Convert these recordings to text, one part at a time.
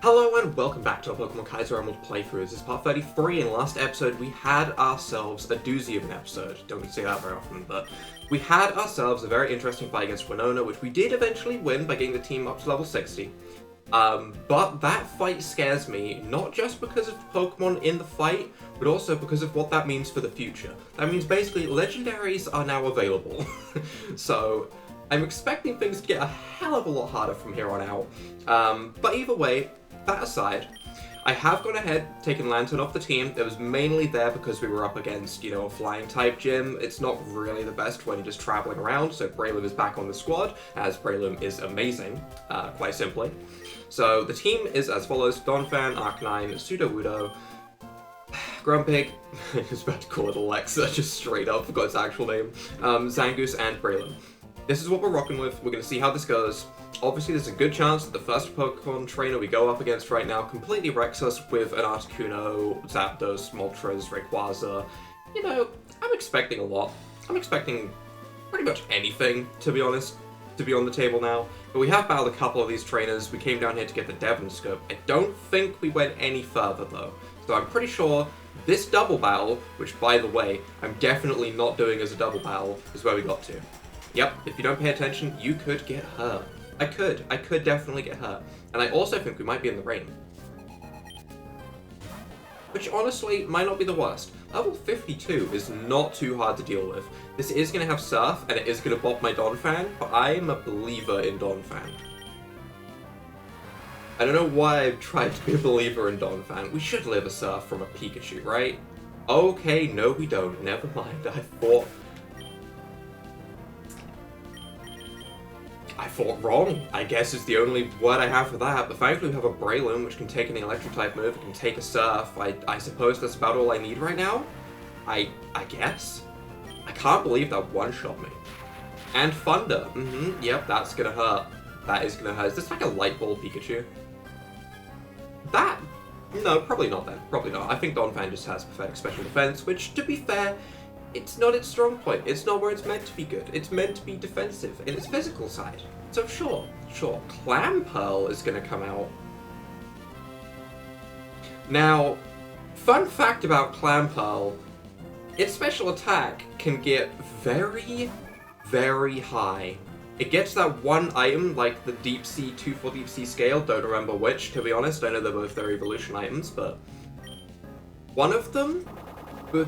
Hello and welcome back to our Pokemon Kaizo Emerald playthrough. This is part 33. In the last episode, we had ourselves a doozy of an episode. Don't say that very often, but we had ourselves a very interesting fight against Winona, which we did eventually win by getting the team up to level 60. But that fight scares me, not just because of the Pokemon in the fight, but also because of what that means for the future. That means basically legendaries are now available. So I'm expecting things to get a hell of a lot harder from here on out. But either way, that aside, I have gone ahead, taken Lantern off the team. It was mainly there because we were up against, a flying type gym. It's not really the best when you're just traveling around, so Breloom is back on the squad, as Breloom is amazing, quite simply. So the team is as follows: Donphan, Arcanine, Sudowoodo, Grumpig, I was about to call it Alexa, just straight up, forgot its actual name, Zangoose, and Breloom. This is what we're rocking with. We're going to see how this goes. Obviously, there's a good chance that the first Pokemon trainer we go up against right now completely wrecks us with an Articuno, Zapdos, Moltres, Rayquaza. I'm expecting a lot. I'm expecting pretty much anything, to be honest, to be on the table now. But we have battled a couple of these trainers. We came down here to get the Devon Scope. I don't think we went any further, though. So I'm pretty sure this double battle, which, by the way, I'm definitely not doing as a double battle, is where we got to. Yep, if you don't pay attention, you could get hurt. I could definitely get hurt. And I also think we might be in the rain. Which honestly might not be the worst. Level 52 is not too hard to deal with. This is going to have Surf, and it is going to bop my Donphan, but I am a believer in Donphan. I don't know why I've tried to be a believer in Donphan. We should live a Surf from a Pikachu, right? Okay, no we don't. Never mind. I thought wrong, I guess is the only word I have for that, but thankfully we have a Breloom which can take any electric type move, it can take a Surf. I suppose that's about all I need right now? I guess? I can't believe that one-shot me. And Thunder, yep, that's gonna hurt. That is gonna hurt. Is this like a Light Ball Pikachu? No, probably not then, probably not. I think Donphan just has pathetic special defense, which, to be fair, it's not its strong point. It's not where it's meant to be good. It's meant to be defensive in its physical side. So sure. Clamperl is going to come out. Now, fun fact about Clamperl, its special attack can get very, very high. It gets that one item, like the Deep Sea 2-4 Deep Sea Scale, don't remember which, to be honest. I know they're both their evolution items, but one of them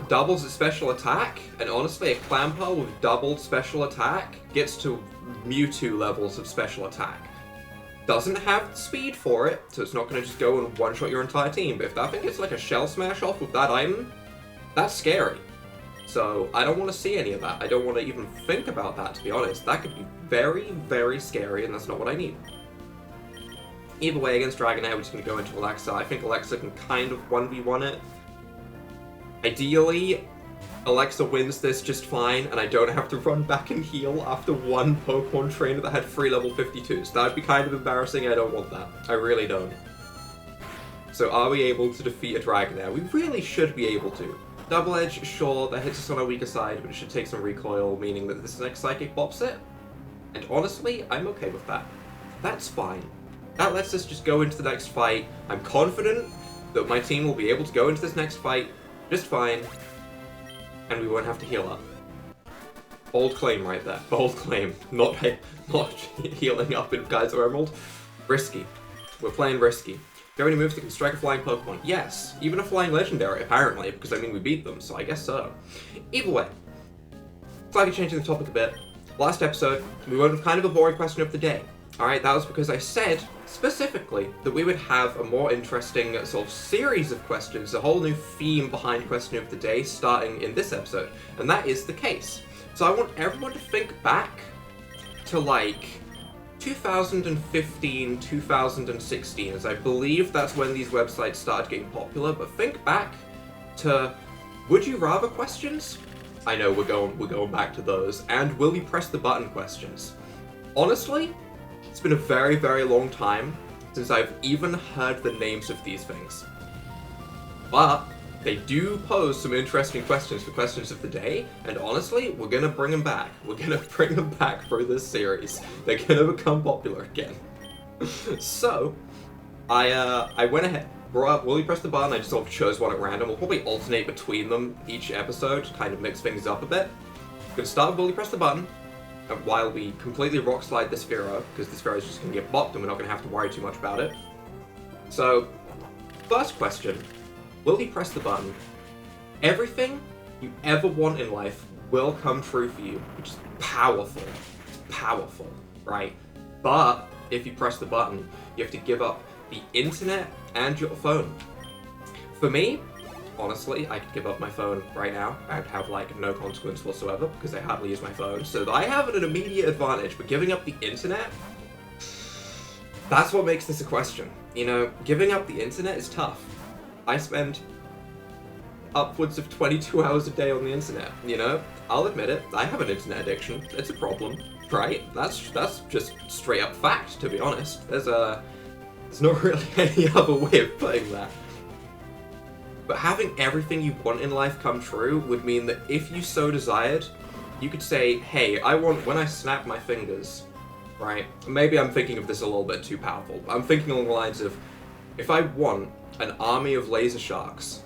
doubles its special attack, and honestly, a Clamperl with doubled special attack gets to Mewtwo levels of special attack. Doesn't have the speed for it, so it's not going to just go and one-shot your entire team, but if that thing gets like a Shell Smash off with that item, that's scary. So I don't want to see any of that. I don't want to even think about that, to be honest. That could be very, very scary, and that's not what I need. Either way, against Dragonair, we're just going to go into Alexa. I think Alexa can kind of 1v1 it. Ideally, Alexa wins this just fine, and I don't have to run back and heal after one Pokemon trainer that had 3 level 52s. That would be kind of embarrassing, I don't want that. I really don't. So are we able to defeat a Dragonair? We really should be able to. Double Edge, sure, that hits us on our weaker side, but it should take some recoil, meaning that this next Psychic bops it. And honestly, I'm okay with that. That's fine. That lets us just go into the next fight. I'm confident that my team will be able to go into this next fight just fine, and we won't have to heal up. Bold claim right there. Bold claim. Not healing up in Kaizo Emerald. Risky. We're playing risky. There are any moves that can strike a flying Pokemon? Yes. Even a flying legendary, apparently, because we beat them, so I guess so. Either way, slightly changing the topic a bit. Last episode, we went with kind of a boring question of the day. Alright, that was because I said, specifically, that we would have a more interesting sort of series of questions, a whole new theme behind Question of the Day starting in this episode, and that is the case. So I want everyone to think back to, 2015, 2016, as I believe that's when these websites started getting popular, but think back to would you rather questions? I know we're going back to those, and will you press the button questions. Honestly, it's been a very, very long time since I've even heard the names of these things. But they do pose some interesting questions for Questions of the Day, and honestly, we're gonna bring them back. We're gonna bring them back for this series. They're gonna become popular again. So, I went ahead, brought up Will You Press the Button. I just sort of chose one at random. We'll probably alternate between them each episode, kind of mix things up a bit. We're gonna start with Will You Press the Button, and while we completely rock slide this Sphero, because the Sphero is just gonna get bopped and we're not gonna have to worry too much about it. So, first question, will you press the button? Everything you ever want in life will come true for you, which is powerful. It's powerful, right? But if you press the button, you have to give up the internet and your phone. For me, honestly, I could give up my phone right now and have like no consequence whatsoever because I hardly use my phone. So I have an immediate advantage, but giving up the internet, that's what makes this a question. You know, giving up the internet is tough. I spend upwards of 22 hours a day on the internet, you know? I'll admit it, I have an internet addiction. It's a problem, right? That's just straight up fact, to be honest. There's not really any other way of putting that. But having everything you want in life come true would mean that if you so desired, you could say, hey, I want, when I snap my fingers, right? Maybe I'm thinking of this a little bit too powerful. I'm thinking along the lines of, if I want an army of laser sharks,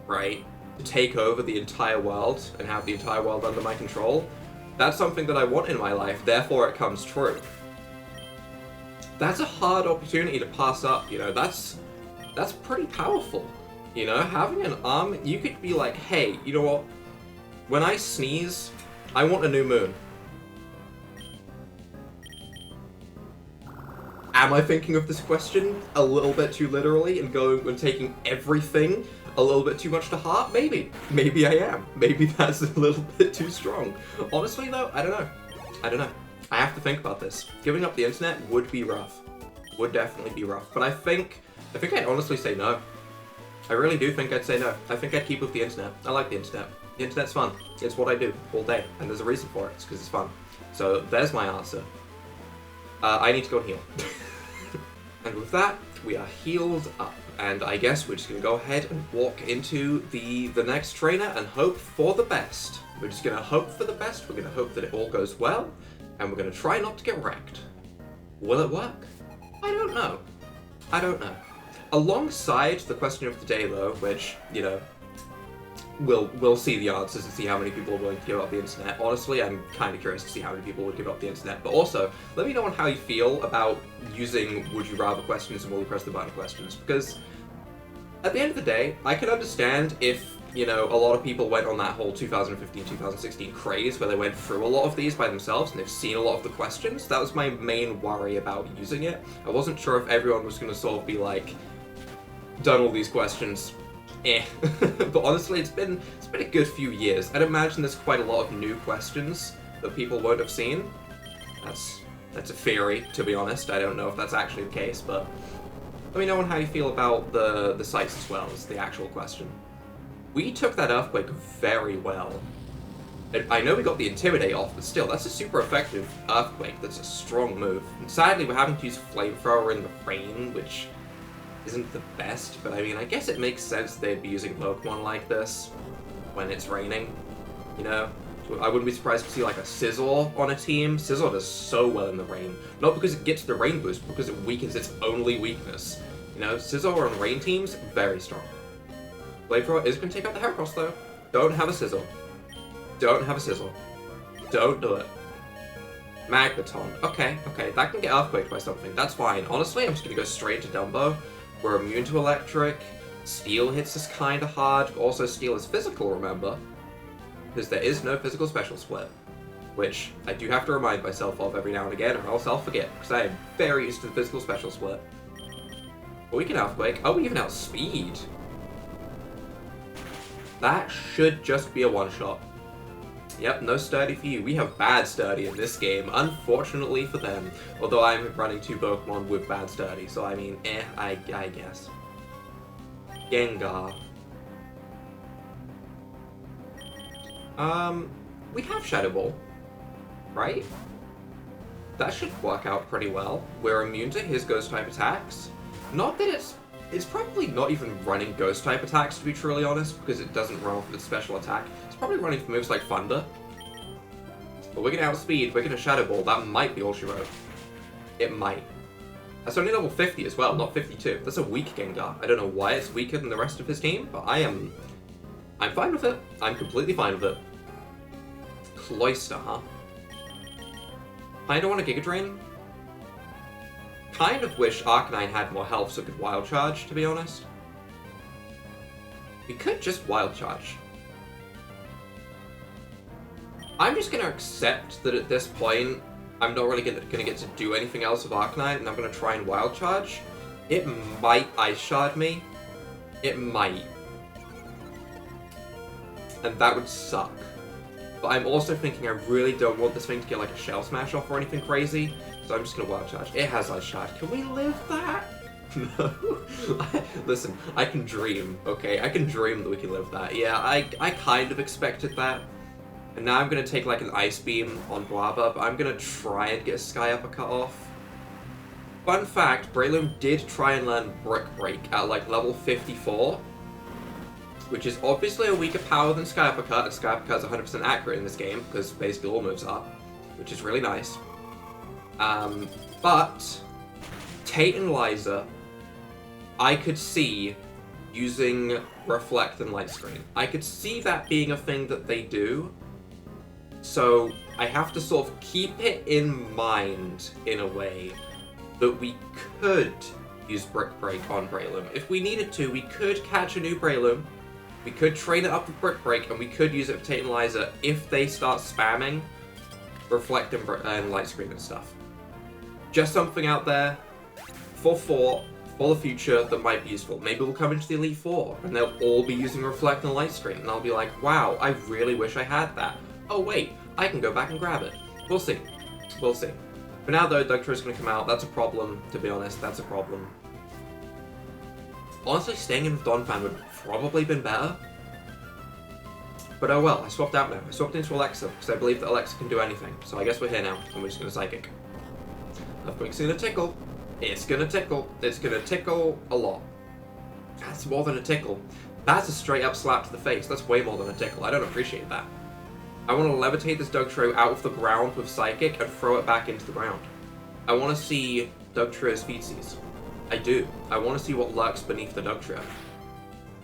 right, to take over the entire world and have the entire world under my control, that's something that I want in my life, therefore it comes true. That's a hard opportunity to pass up, you know, that's pretty powerful. You know, having an army, you could be like, hey, you know what, when I sneeze, I want a new moon. Am I thinking of this question a little bit too literally and going and taking everything a little bit too much to heart? Maybe. Maybe I am. Maybe that's a little bit too strong. Honestly though, I don't know. I have to think about this. Giving up the internet would be rough. Would definitely be rough. But I think I'd honestly say no. I really do think I'd say no. I think I'd keep with the internet. I like the internet. The internet's fun. It's what I do all day. And there's a reason for it. It's because it's fun. So there's my answer. I need to go and heal. And with that, we are healed up. And I guess we're just going to go ahead and walk into the next trainer and hope for the best. We're just going to hope for the best. We're going to hope that it all goes well. And we're going to try not to get wrecked. Will it work? I don't know. Alongside the question of the day, though, which, you know, we'll see the answers and see how many people are willing to give up the internet. Honestly, I'm kind of curious to see how many people would give up the internet. But also, let me know on how you feel about using Would You Rather questions and Will You Press the Button questions. Because at the end of the day, I can understand if, you know, a lot of people went on that whole 2015-2016 craze where they went through a lot of these by themselves and they've seen a lot of the questions. That was my main worry about using it. I wasn't sure if everyone was going to sort of be like, done all these questions, but honestly, it's been a good few years. I'd imagine there's quite a lot of new questions that people won't have seen. That's a theory, to be honest. I don't know if that's actually the case, but let me know on how you feel about the sites as well as the actual question. We took that Earthquake very well. I know we got the Intimidate off, but still, that's a super effective Earthquake. That's a strong move. And sadly, we're having to use Flamethrower in the rain, which isn't the best, but I mean, I guess it makes sense they'd be using Pokemon like this when it's raining, you know? I wouldn't be surprised to see like a Scizor on a team. Scizor does so well in the rain. Not because it gets the rain boost, but because it weakens its only weakness. You know, Scizor on rain teams, very strong. Flamethrower is going to take out the Heracross though. Don't have a Scizor. Don't have a Scizor. Don't do it. Magneton. Okay, that can get Earthquaked by something. That's fine. Honestly, I'm just going to go straight to Dumbo. We're immune to electric. Steel hits us kind of hard. Also, steel is physical, remember? Because there is no physical special split. Which I do have to remind myself of every now and again, or else I'll forget. Because I am very used to the physical special split. But we can Earthquake. Oh, we even outspeed. That should just be a one-shot. Yep, no Sturdy for you. We have bad Sturdy in this game, unfortunately for them. Although I'm running two Pokemon with bad Sturdy, so I mean, I guess. Gengar. We have Shadow Ball, right? That should work out pretty well. We're immune to his Ghost-type attacks. Not that it's probably not even running Ghost-type attacks, to be truly honest, because it doesn't run off with its special attack. It's probably running for moves like Thunder. But we're going to outspeed, we're going to Shadow Ball. That might be all she wrote. It might. That's only level 50 as well, not 52. That's a weak Gengar. I don't know why it's weaker than the rest of his team, but I'm fine with it. I'm completely fine with it. Cloyster, huh? Kinda want a Giga Drain. Kind of wish Arcanine had more health so it could Wild Charge, to be honest. We could just Wild Charge. I'm just gonna accept that at this point, I'm not really gonna get to do anything else with Arcanine, and I'm gonna try and Wild Charge. It might Ice Shard me. It might. And that would suck. But I'm also thinking I really don't want this thing to get like a Shell Smash off or anything crazy, so I'm just gonna Wild Charge. It has Ice Shard. Can we live that? No. Listen, I can dream, okay? I can dream that we can live that. Yeah, I kind of expected that. And now I'm gonna take like an Ice Beam on Blabba, but I'm gonna try and get a Sky Uppercut off. Fun fact, Breloom did try and learn Brick Break at like level 54, which is obviously a weaker power than Sky Uppercut, and Sky Uppercut is 100% accurate in this game, because basically all moves are, which is really nice. But Tate and Liza, I could see using Reflect and Light Screen. I could see that being a thing that they do, so I have to sort of keep it in mind, in a way, that we could use Brick Break on Breloom. If we needed to, we could catch a new Breloom, we could train it up with Brick Break, and we could use it for Tate and Liza if they start spamming Reflect and Light Screen and stuff. Just something out there for the future that might be useful. Maybe we'll come into the Elite Four, and they'll all be using Reflect and Light Screen, and I'll be like, wow, I really wish I had that. Oh wait, I can go back and grab it. We'll see. We'll see. For now though, Dugtra's gonna come out. That's a problem, to be honest. That's a problem. Honestly, staying in with Donphan would probably been better. But oh well, I swapped out now. I swapped into Alexa, because I believe that Alexa can do anything. So I guess we're here now, and we're just gonna Psychic. Earthquake's gonna tickle. It's gonna tickle. It's gonna tickle a lot. That's more than a tickle. That's a straight up slap to the face. That's way more than a tickle. I don't appreciate that. I want to levitate this Dugtrio out of the ground with Psychic and throw it back into the ground. I want to see Dugtrio's feetsies. I do. I want to see what lurks beneath the Dugtrio.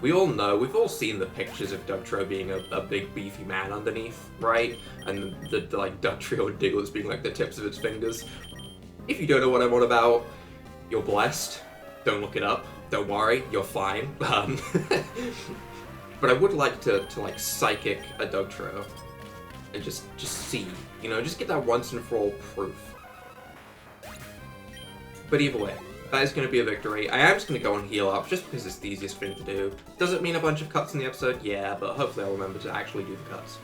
We all know, we've all seen the pictures of Dugtrio being a big beefy man underneath, right? And the like Dugtrio and Digglets being like the tips of its fingers. If you don't know what I'm on about, you're blessed. Don't look it up. Don't worry, you're fine. But I would like to like Psychic a Dugtrio and just see, you know, just get that once and for all proof. But either way, that is going to be a victory. I am just going to go and heal up just because it's the easiest thing to do. Does it mean a bunch of cuts in the episode? Yeah, but hopefully I'll remember to actually do the cuts.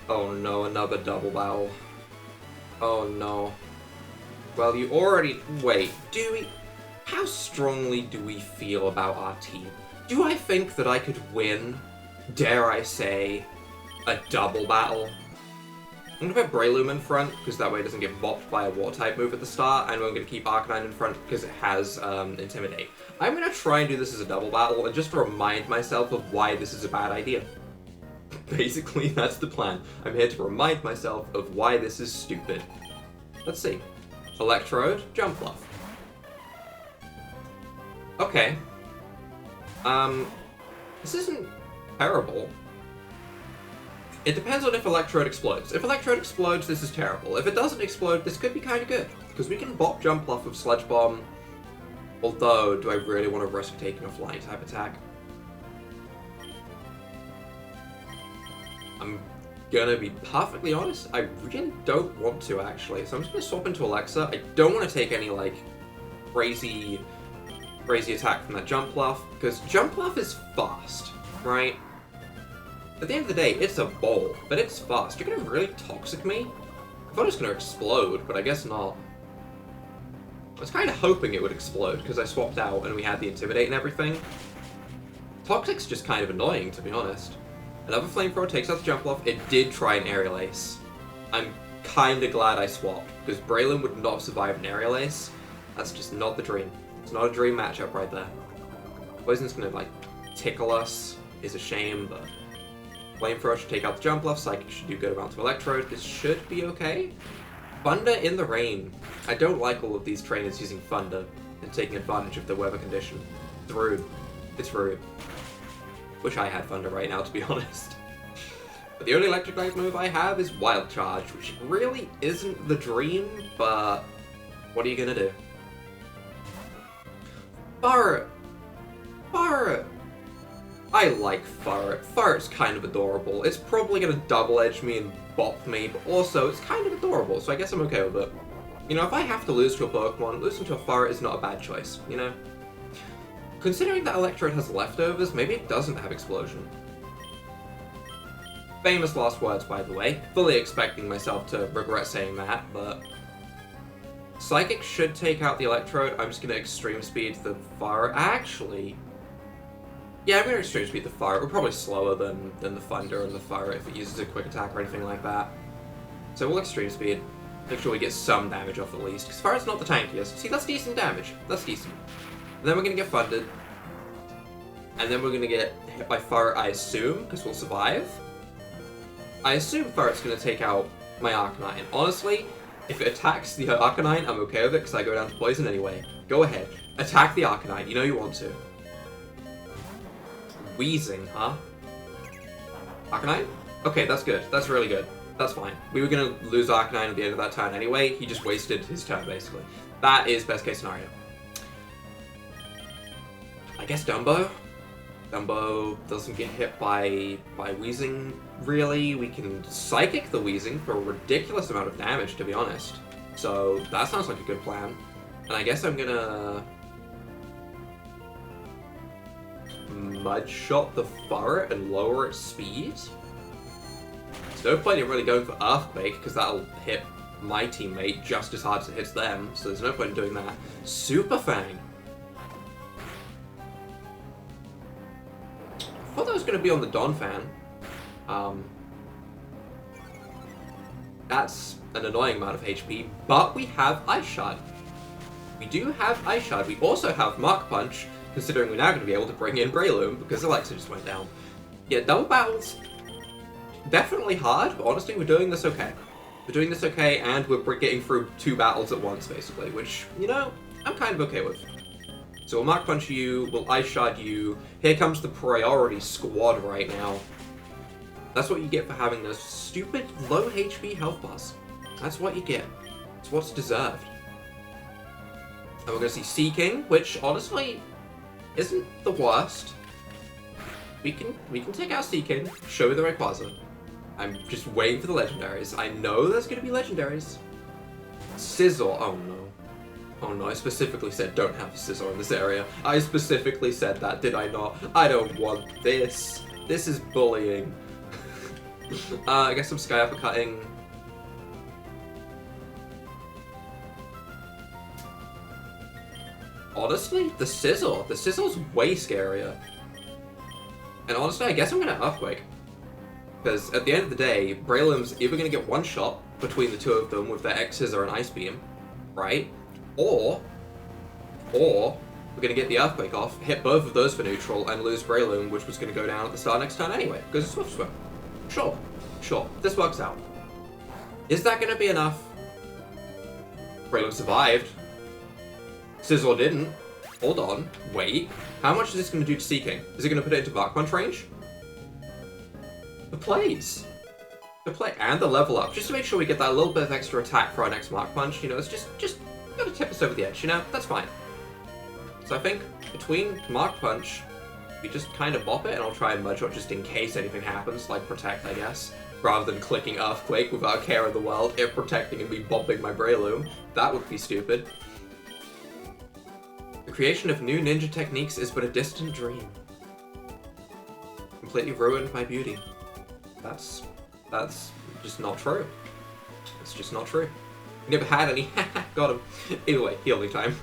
Oh no, another double battle. Oh no. Well, you already... Wait, do we... How strongly do we feel about our team? Do I think that I could win, dare I say, a double battle? I'm going to put Breloom in front, because that way it doesn't get bopped by a Water-type move at the start, and I'm going to keep Arcanine in front because it has Intimidate. I'm going to try and do this as a double battle, and just to remind myself of why this is a bad idea. Basically, that's the plan. I'm here to remind myself of why this is stupid. Let's see. Electrode, Jump Bluff. Okay. This isn't terrible. It depends on if Electrode explodes. If Electrode explodes, this is terrible. If it doesn't explode, this could be kind of good. Because we can bop Jump Bluff with Sludge Bomb. Although, do I really want to risk taking a Flying type attack? I'm gonna be perfectly honest, I really don't want to actually. So I'm just gonna swap into Alexa. I don't want to take any like crazy attack from that Jump Bluff, because Jump Bluff is fast, right? At the end of the day, it's a bowl, but it's fast. You're gonna really Toxic me? I thought it was gonna explode, but I guess not. I was kind of hoping it would explode, because I swapped out and we had the Intimidate and everything. Toxic's just kind of annoying, to be honest. Another Flamethrower takes out the Jump Bluff. It did try an Aerial Ace. I'm kind of glad I swapped, because Breloom would not survive an Aerial Ace. That's just not the dream. It's not a dream matchup right there. Poison's gonna, like, tickle us. Is a shame, but... Flamethrower should take out the Jump Bluff. Psychic should do good around to Electrode. This should be okay. Thunder in the rain. I don't like all of these trainers using Thunder and taking advantage of the weather condition. It's rude. It's rude. Wish I had Thunder right now, to be honest. But the only electric type move I have is Wild Charge, which really isn't the dream, but what are you gonna do? Farret! Farret! I like Farret. Farret's kind of adorable. It's probably gonna double edge me and bop me, but also it's kind of adorable, so I guess I'm okay with it. You know, if I have to lose to a Pokemon, losing to a Farret is not a bad choice, you know? Considering that Electrode has leftovers, maybe it doesn't have Explosion. Famous last words, by the way. Fully expecting myself to regret saying that, but... Psychic should take out the Electrode. I'm just gonna Extreme Speed the Farret. Actually... Yeah, I'm gonna Extreme Speed the Farret. We're probably slower than the Thunder and the Farret if it uses a Quick Attack or anything like that. So we'll Extreme Speed. Make sure we get some damage off at least, because Farret's not the tankiest. See, that's decent damage. That's decent. And then we're gonna get Funded. And then we're gonna get hit by Farret, I assume, because we'll survive. I assume Farret's gonna take out my Arcanine. Honestly, if it attacks the Arcanine, I'm okay with it, because I go down to Poison anyway. Go ahead. Attack the Arcanine. You know you want to. Wheezing, huh? Arcanine? Okay, that's good. That's really good. That's fine. We were gonna lose Arcanine at the end of that turn anyway. He just wasted his turn, basically. That is best case scenario. I guess Dumbo? Dumbo doesn't get hit by Wheezing, really. We can Psychic the Wheezing for a ridiculous amount of damage, to be honest. So, that sounds like a good plan. And I guess I'm gonna... Mud Shot the Farret and lower its speed? There's no point in really going for Earthquake, because that'll hit my teammate just as hard as it hits them, so there's no point in doing that. Super Fang! I thought that was going to be on the Donphan. That's an annoying amount of HP, but we have Ice Shard. We do have Ice Shard. We also have Mark Punch, considering we're now going to be able to bring in Breloom, because Alexa just went down. Yeah, double battles, definitely hard, but honestly, we're doing this okay. We're doing this okay, and we're getting through 2 battles at once, basically, which, you know, I'm kind of okay with. So we'll Mark Punch you, we'll Ice Shard you. Here comes the priority squad right now. That's what you get for having those stupid low HP health bars. That's what you get. It's what's deserved. And we're going to see Seaking, which honestly isn't the worst. We can take out Seaking, show the Rayquaza. I'm just waiting for the legendaries. I know there's going to be legendaries. Sizzle. Oh no. Oh no, I specifically said don't have a Scizor in this area. I specifically said that, did I not? I don't want this. This is bullying. I guess I'm Sky Uppercutting. Honestly, the Scizor. The Scizzor's way scarier. And honestly, I guess I'm gonna Earthquake. Because at the end of the day, Breloom's either gonna get one shot between the two of them with their X-Scissor and Ice Beam, right? Or we're going to get the Earthquake off, hit both of those for neutral, and lose Breloom, which was going to go down at the start next turn anyway, because it's Swift Swim. Sure, this works out. Is that going to be enough? Breloom survived. Scizor didn't. Hold on, wait. How much is this going to do to Seaking? Is it going to put it into Bark Punch range? The plays. The play, and the level up, just to make sure we get that little bit of extra attack for our next Mark Punch, you know, it's just gotta tip us over the edge, you know? That's fine. So I think between Mark Punch, we just kind of bop it, and I'll try and Mud Shot just in case anything happens, like Protect, I guess. Rather than clicking Earthquake without a care in the world, it protecting and me bopping my Breloom. That would be stupid. The creation of new ninja techniques is but a distant dream. Completely ruined my beauty. That's just not true. It's just not true. Never had any. Got him. Either way, healing time.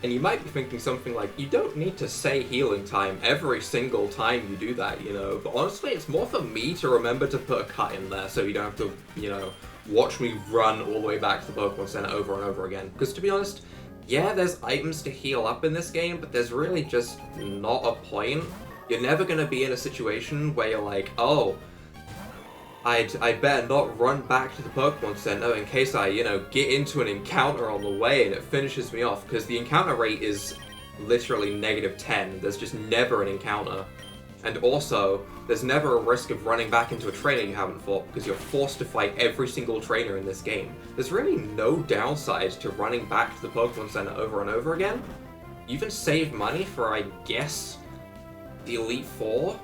And you might be thinking something like, you don't need to say healing time every single time you do that, you know, but honestly, it's more for me to remember to put a cut in there so you don't have to, you know, watch me run all the way back to the Pokemon Center over and over again. Because to be honest, yeah, there's items to heal up in this game, but there's really just not a point. You're never going to be in a situation where you're like, oh, I'd better not run back to the Pokemon Center in case I, get into an encounter on the way and it finishes me off, because the encounter rate is literally -10. There's just never an encounter. And also, there's never a risk of running back into a trainer you haven't fought, because you're forced to fight every single trainer in this game. There's really no downside to running back to the Pokemon Center over and over again. You even save money for, I guess, the Elite Four.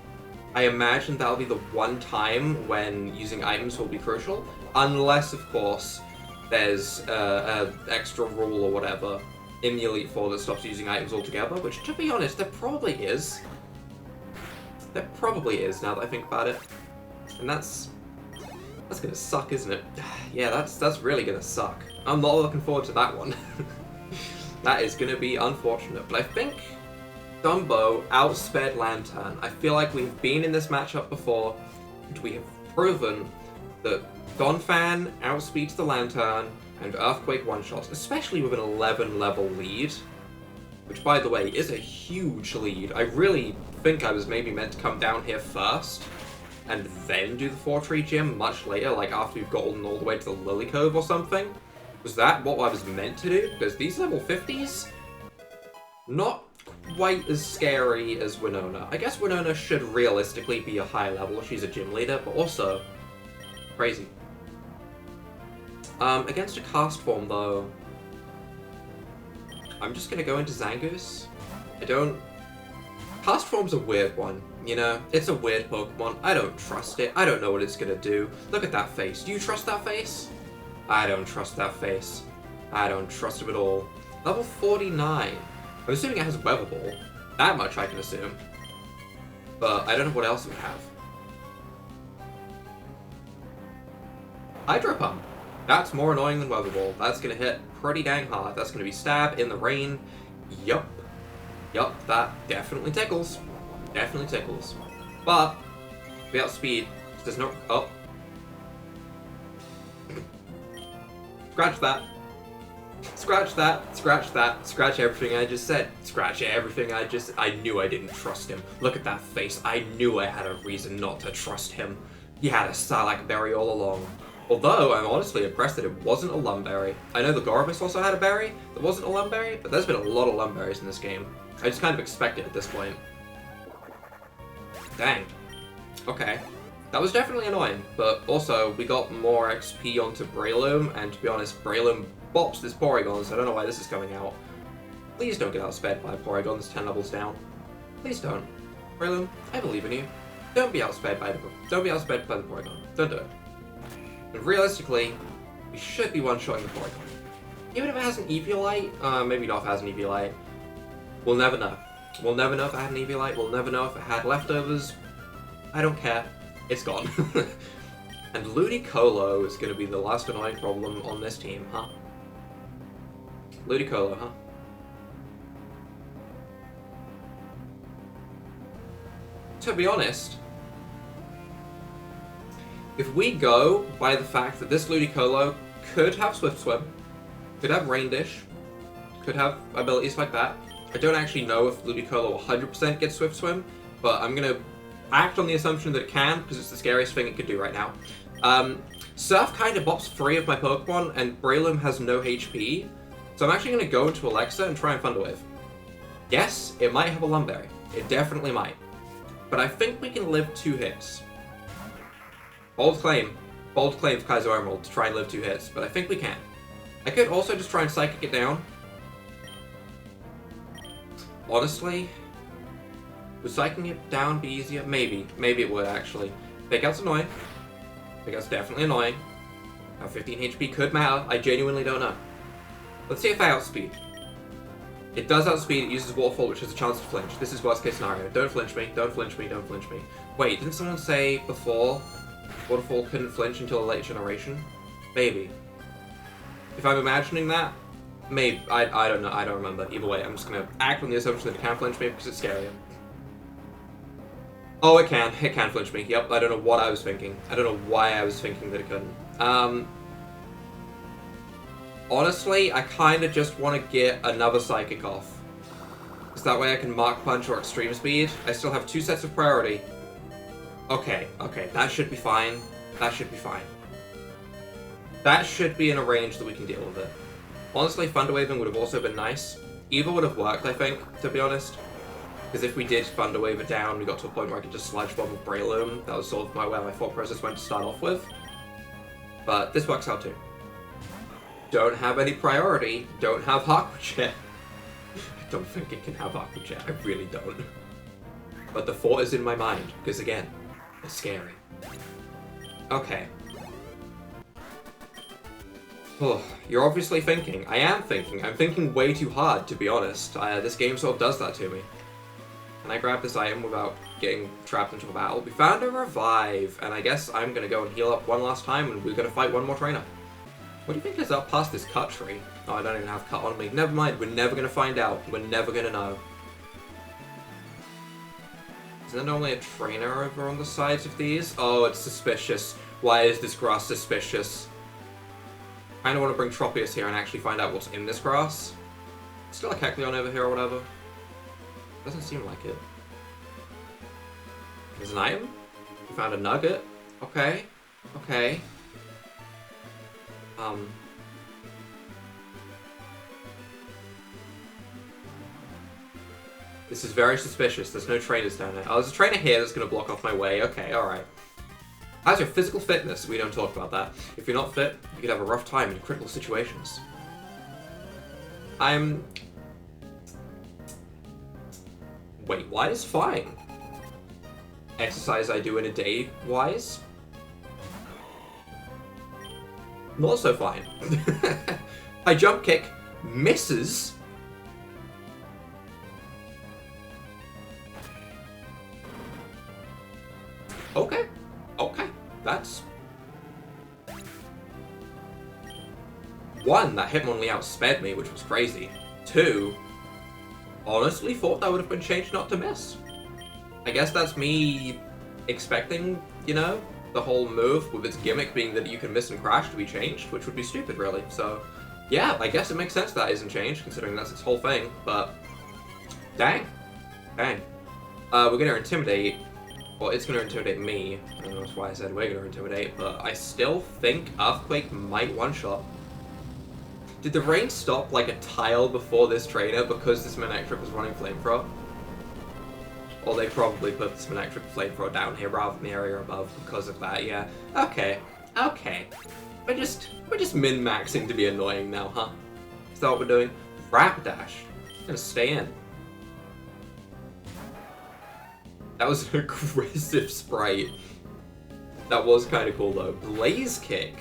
I imagine that'll be the one time when using items will be crucial, unless, of course, there's an extra rule or whatever in the Elite Four that stops using items altogether, which, to be honest, there probably is. There probably is, now that I think about it. And that's gonna suck, isn't it? Yeah, that's really gonna suck. I'm not looking forward to that one. That is gonna be unfortunate, but I think Dumbo outsped Lantern. I feel like we've been in this matchup before, and we have proven that Donphan outspeeds the Lantern, and Earthquake one-shots, especially with an 11-level lead. Which, by the way, is a huge lead. I really think I was maybe meant to come down here first, and then do the 4-tree gym much later, like after we've gotten all the way to the Lily Cove or something. Was that what I was meant to do? Because these level 50s, not quite as scary as Winona. I guess Winona should realistically be a high level. She's a gym leader, but also crazy. Against a cast form, though, I'm just gonna go into Zangoose. Cast form's a weird one, It's a weird Pokemon. I don't trust it. I don't know what it's gonna do. Look at that face. Do you trust that face? I don't trust that face. I don't trust it at all. Level 49. I'm assuming it has Weather Ball. That much I can assume. But I don't know what else it would have. Hydro Pump. That's more annoying than Weather Ball. That's gonna hit pretty dang hard. That's gonna be Stab in the rain. Yup. Yup, that definitely tickles. Definitely tickles. But, we outspeed. There's no... Oh. Scratch that. Scratch that. Scratch that. Scratch everything I just said. Scratch everything I knew I didn't trust him. Look at that face. I knew I had a reason not to trust him. He had a Sarlacc berry all along. Although, I'm honestly impressed that it wasn't a Lumberry. I know the Gorebyss also had a berry that wasn't a Lumberry, but there's been a lot of Lumberries in this game. I just kind of expect it at this point. Dang. Okay. That was definitely annoying, but also, we got more XP onto Breloom, and to be honest, Breloom bops this Porygon, so I don't know why this is coming out. Please don't get outsped by a Porygon that's 10 levels down. Please don't. Breloom, I believe in you. Don't be outsped by the Porygon. Don't do it. And realistically, we should be one-shotting the Porygon. Even if it has an Eviolite, maybe not if it has an Eviolite. We'll never know. We'll never know if it had an Eviolite, we'll never know if it had leftovers. I don't care. It's gone. And Ludicolo is going to be the last annoying problem on this team, huh? Ludicolo, huh? To be honest, if we go by the fact that this Ludicolo could have Swift Swim, could have Rain Dish, could have abilities like that. I don't actually know if Ludicolo 100% gets Swift Swim, but I'm going to act on the assumption that it can, because it's the scariest thing it could do right now. Surf kind of bops 3 of my Pokemon, and Breloom has no HP, so I'm actually going to go into Alexa and try and Thunder Wave. Yes, it might have a Lumberry. It definitely might. But I think we can live 2 hits. Bold claim for Kaizo Emerald to try and live 2 hits, but I think we can. I could also just try and Psychic it down. Honestly, would Psyching it down be easier? Maybe. Maybe it would, actually. Fake Out's annoying. Fake Out's definitely annoying. How 15 HP could matter, I genuinely don't know. Let's see if I outspeed. It does outspeed, it uses Waterfall, which has a chance to flinch. This is worst case scenario. Don't flinch me, don't flinch me, don't flinch me. Wait, didn't someone say before Waterfall couldn't flinch until a late generation? Maybe. If I'm imagining that, maybe. I don't know, I don't remember. Either way, I'm just gonna act on the assumption that it can flinch me because it's scarier. Oh, it can flinch me. Yep, I don't know what I was thinking. I don't know why I was thinking that it couldn't. Honestly, I kind of just want to get another Psychic off. Because that way I can Mark Punch or Extreme Speed. I still have 2 sets of priority. Okay, that should be fine. That should be fine. That should be in a range that we can deal with it. Honestly, Thunderwaving would have also been nice. Either would have worked, I think, to be honest. Because if we did Thunderwave it down, we got to a point where I could just Sludge Bomb with Breloom. That was sort of where my thought process went to start off with. But this works out too. Don't have any priority. Don't have Aqua Jet. I don't think it can have Aqua Jet. I really don't. But the thought is in my mind, because again, it's scary. Okay. Oh, you're obviously thinking. I am thinking. I'm thinking way too hard, to be honest. This game sort of does that to me. Can I grab this item without getting trapped into a battle? We found a revive, and I guess I'm gonna go and heal up one last time, and we're gonna fight one more trainer. What do you think is up past this cut tree? Oh, I don't even have cut on me. Never mind, we're never gonna find out. We're never gonna know. Isn't there normally a trainer over on the sides of these? Oh, it's suspicious. Why is this grass suspicious? I kinda wanna bring Tropius here and actually find out what's in this grass. Still a Kecleon over here or whatever. Doesn't seem like it. There's an item? We found a nugget? Okay. Okay. This is very suspicious. There's no trainers down there. Oh, there's a trainer here that's gonna block off my way. Okay, alright. How's your physical fitness? We don't talk about that. If you're not fit, you could have a rough time in critical situations. Wait, why is fine? Exercise I do in a day, wise? Not so fine. I jump kick, misses. Okay, okay, that's... One, that Hitmonlee outsped me, which was crazy. Two, honestly thought that would have been changed not to miss. I guess that's me expecting, you know, the whole move with its gimmick being that you can miss and crash to be changed, which would be stupid, really. So, yeah, I guess it makes sense that isn't changed, considering that's its whole thing, but... Dang. Dang. We're gonna Intimidate. Well, it's gonna Intimidate me. I don't know that's why I said we're gonna Intimidate, but I still think Earthquake might one-shot. Did the rain stop like a tile before this trainer because this Manectric was running Flamethrower? Or they probably put this Manectric Flamethrower down here rather than the area above because of that, yeah. Okay, okay. We're just min-maxing to be annoying now, huh? Is that what we're doing? Rapidash. I'm gonna stay in. That was an aggressive sprite. That was kind of cool though. Blaze Kick.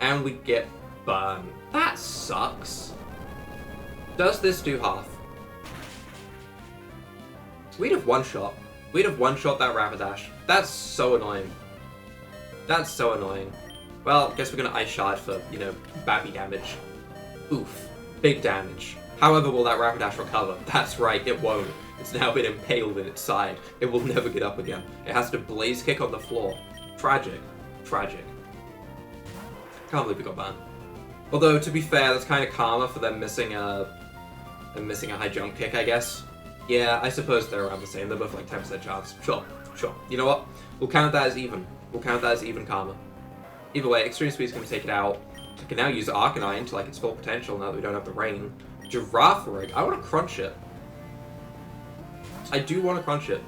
And we get Burn. That sucks. Does this do half? We'd have one-shot. We'd have one-shot that Rapidash. That's so annoying. That's so annoying. Well, I guess we're gonna Ice Shard for, you know, babby damage. Oof. Big damage. However, will that Rapidash recover? That's right, it won't. It's now been impaled in its side. It will never get up again. It has to Blaze Kick on the floor. Tragic. Tragic. Can't believe we got banned. Although, to be fair, that's kind of karma for them missing a high jump kick, I guess. Yeah, I suppose they're around the same. They're both like 10% chance. Sure, sure. You know what? We'll count that as even. We'll count that as even karma. Either way, Extreme Speed's going to take it out. I can now use Arcanine to like its full potential now that we don't have the rain. Giraffe Rig. I want to crunch it. I do want to crunch it.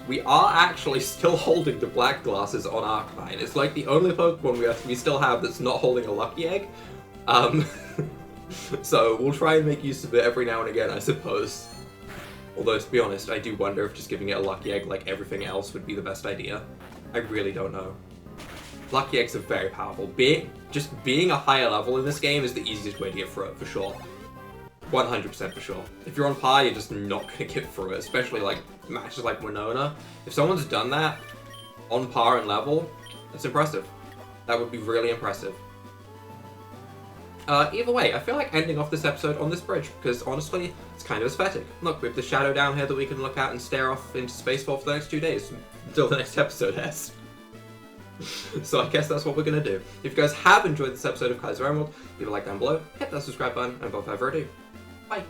We are actually still holding the black glasses on Arcanine. It's like the only Pokemon we still have that's not holding a Lucky Egg. So we'll try and make use of it every now and again, I suppose. Although, to be honest, I do wonder if just giving it a Lucky Egg like everything else would be the best idea. I really don't know. Lucky Eggs are very powerful. Just being a higher level in this game is the easiest way to get through it, for sure. 100% for sure. If you're on par, you're just not gonna get through it, especially like matches like Winona. If someone's done that on par and level, that's impressive. That would be really impressive. Either way, I feel like ending off this episode on this bridge, because honestly, it's kind of aesthetic. Look, we have the shadow down here that we can look at and stare off into space for the next 2 days, until the next episode ends. So I guess that's what we're gonna do. If you guys have enjoyed this episode of Kaizo Emerald, leave a like down below, hit that subscribe button, and without further ado, bye!